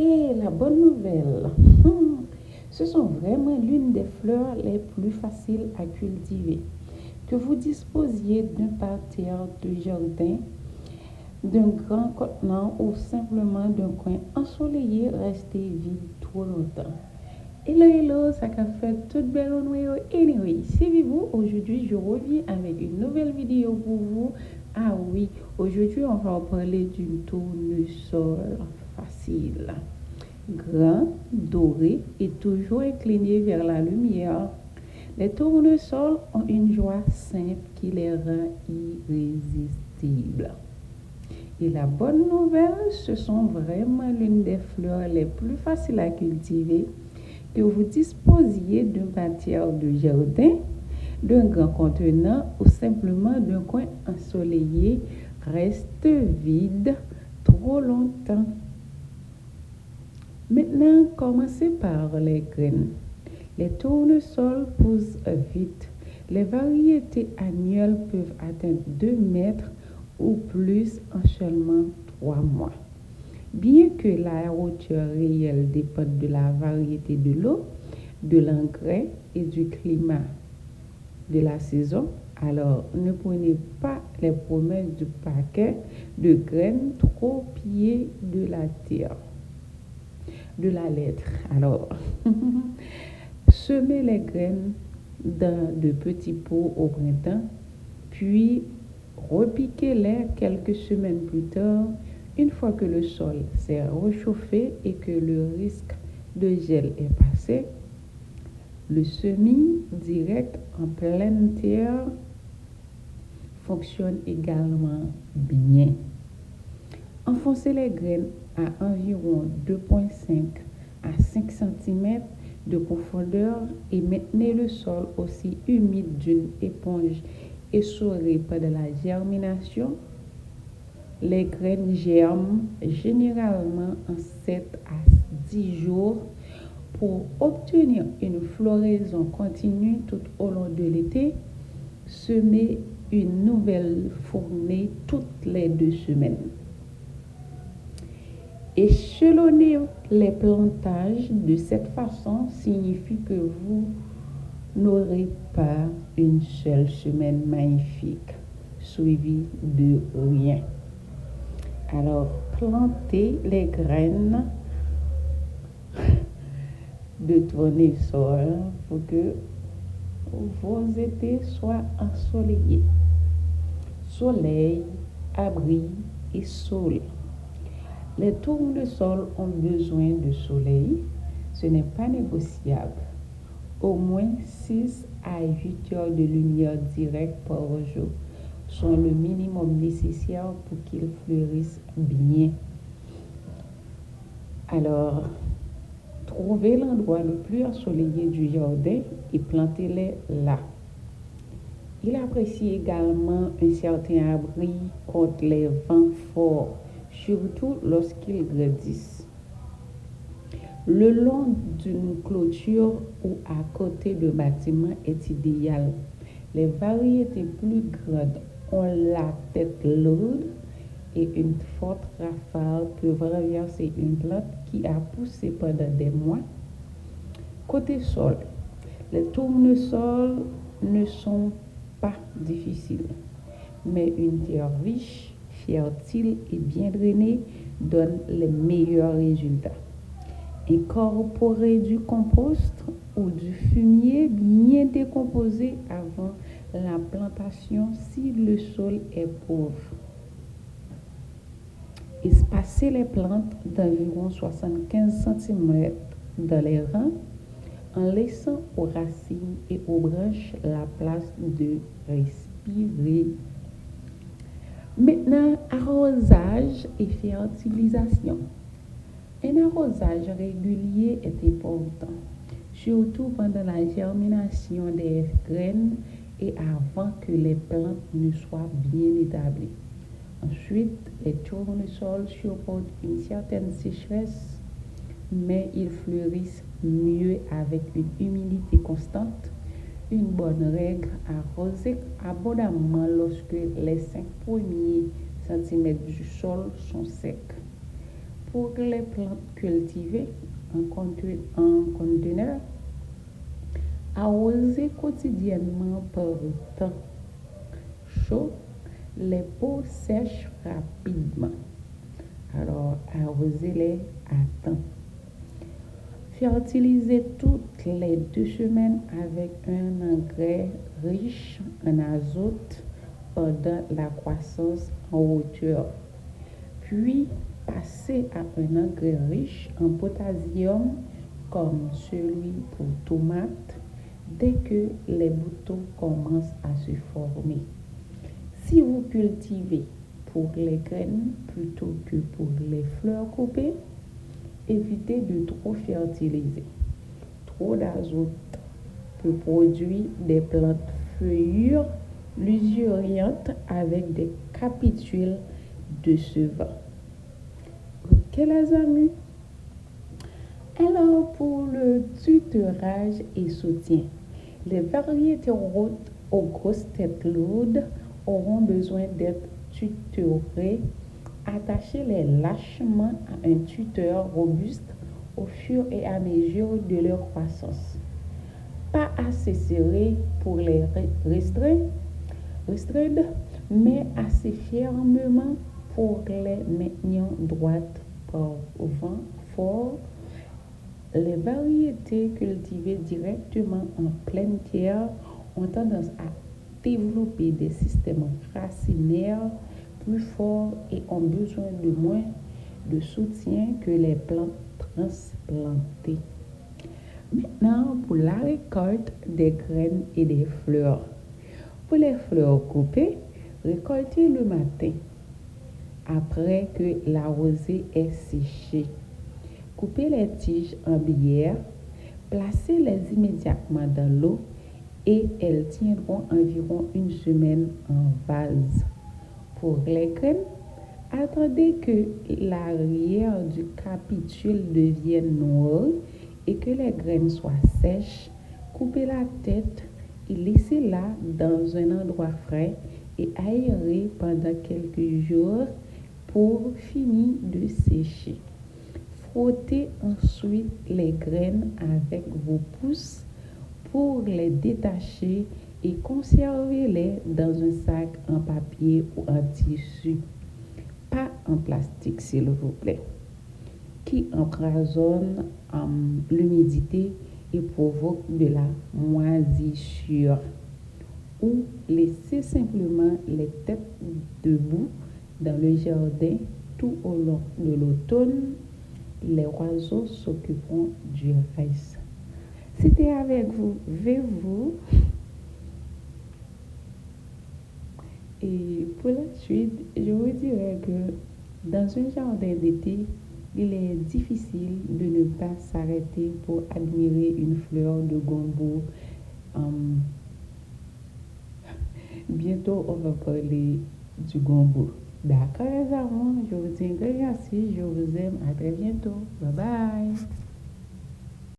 Et la bonne nouvelle, ce sont vraiment l'une des fleurs les plus faciles à cultiver. Que vous disposiez d'un parterre de jardin, d'un grand contenant ou simplement d'un coin ensoleillé, restez vide trop longtemps. Hello, ça qu'a fait toute belle au noyau. Anyway, suivez-vous. Aujourd'hui, je reviens avec une nouvelle vidéo pour vous. Ah oui, aujourd'hui, on va parler d'une tournesol facile. Grand, doré et toujours incliné vers la lumière. Les tournesols ont une joie simple qui les rend irrésistibles. Et la bonne nouvelle, ce sont vraiment l'une des fleurs les plus faciles à cultiver. Que vous disposiez d'un parterre de jardin, d'un grand contenant ou simplement d'un coin ensoleillé, reste vide trop longtemps. Maintenant, commencez par les graines. Les tournesols poussent vite. Les variétés annuelles peuvent atteindre 2 mètres ou plus en seulement 3 mois. Bien que la hauteur réelle dépende de la variété de l'eau, de l'engrais et du climat de la saison, alors ne prenez pas les promesses du paquet de graines trop pieds de la terre, de la lettre. Alors, semez les graines dans de petits pots au printemps, puis repiquez-les quelques semaines plus tard. Une fois que le sol s'est réchauffé et que le risque de gel est passé, le semis direct en pleine terre fonctionne également bien. Enfoncez les graines à environ 2,5 à 5 cm de profondeur et maintenez le sol aussi humide d'une éponge essorée pendant la germination. Les graines germent généralement en 7 à 10 jours. Pour obtenir une floraison continue tout au long de l'été, semez une nouvelle fournée toutes les 2 semaines. Échelonner les plantages de cette façon signifie que vous n'aurez pas une seule semaine magnifique suivie de rien. Alors, plantez les graines de tournesol pour que vos étés soient ensoleillés. Soleil, abri et sol. Les tournesols ont besoin de soleil. Ce n'est pas négociable. Au moins 6 à 8 heures de lumière directe par jour sont le minimum nécessaire pour qu'ils fleurissent bien. Alors, trouvez l'endroit le plus ensoleillé du jardin et plantez-les là. Il apprécie également un certain abri contre les vents forts, surtout lorsqu'ils grandissent. Le long d'une clôture ou à côté de bâtiments est idéal. Les variétés plus grandes ont la tête lourde et une forte rafale peuvent renverser une plante qui a poussé pendant des mois. Côté sol, les tournesols ne sont pas difficiles, mais une terre riche, fertile et bien drainée donne les meilleurs résultats. Incorporez du compost ou du fumier bien décomposé avant la plantation si le sol est pauvre. Espacez les plantes d'environ 75 cm dans les rangs en laissant aux racines et aux branches la place de respirer. Maintenant, arrosage et fertilisation. Un arrosage régulier est important, surtout pendant la germination des graines et avant que les plantes ne soient bien établies. Ensuite, les tournesols supportent une certaine sécheresse, mais ils fleurissent mieux avec une humidité constante. Une bonne règle, arroser abondamment lorsque les 5 premiers centimètres du sol sont secs. Pour les plantes cultivées en conteneur, arroser quotidiennement par temps chaud, les pots sèchent rapidement. Alors, arrosez-les à temps. Fertilisez toutes les 2 semaines avec un engrais riche en azote pendant la croissance en hauteur. Puis, passez à un engrais riche en potassium comme celui pour tomates dès que les boutons commencent à se former. Si vous cultivez pour les graines plutôt que pour les fleurs coupées, évitez de trop fertiliser. Trop d'azote peut produire des plantes feuillures luxuriantes avec des capitules décevants. Ok les amis? Alors pour le tutorage et soutien, les variétés aux grosses têtes lourdes auront besoin d'être tutorées. Attachez-les lâchement à un tuteur robuste au fur et à mesure de leur croissance. Pas assez serré pour les restreindre, mais assez fermement pour les maintenir droites par vent fort. Les variétés cultivées directement en pleine terre ont tendance à développer des systèmes racinaires plus forts et ont besoin de moins de soutien que les plantes transplantées. Maintenant, pour la récolte des graines et des fleurs. Pour les fleurs coupées, récoltez le matin après que la rosée est séchée. Coupez les tiges en bière, placez-les immédiatement dans l'eau et elles tiendront environ 1 semaine en vase. Pour les graines, attendez que l'arrière du capitule devienne noir et que les graines soient sèches. Coupez la tête et laissez-la dans un endroit frais et aéré pendant quelques jours pour finir de sécher. Frottez ensuite les graines avec vos pouces pour les détacher et conservez-les dans un sac en papier ou en tissu, pas en plastique s'il vous plaît, qui empoisonne l'humidité et provoque de la moisissure. Ou laissez simplement les têtes debout dans le jardin tout au long de l'automne. Les oiseaux s'occuperont du reste. C'était avec vous, vous. Et pour la suite, je vous dirais que dans un jardin d'été, il est difficile de ne pas s'arrêter pour admirer une fleur de gombo. Bientôt, on va parler du gombo. D'accord, les amis, je vous dis un grand merci, je vous aime, à très bientôt. Bye bye.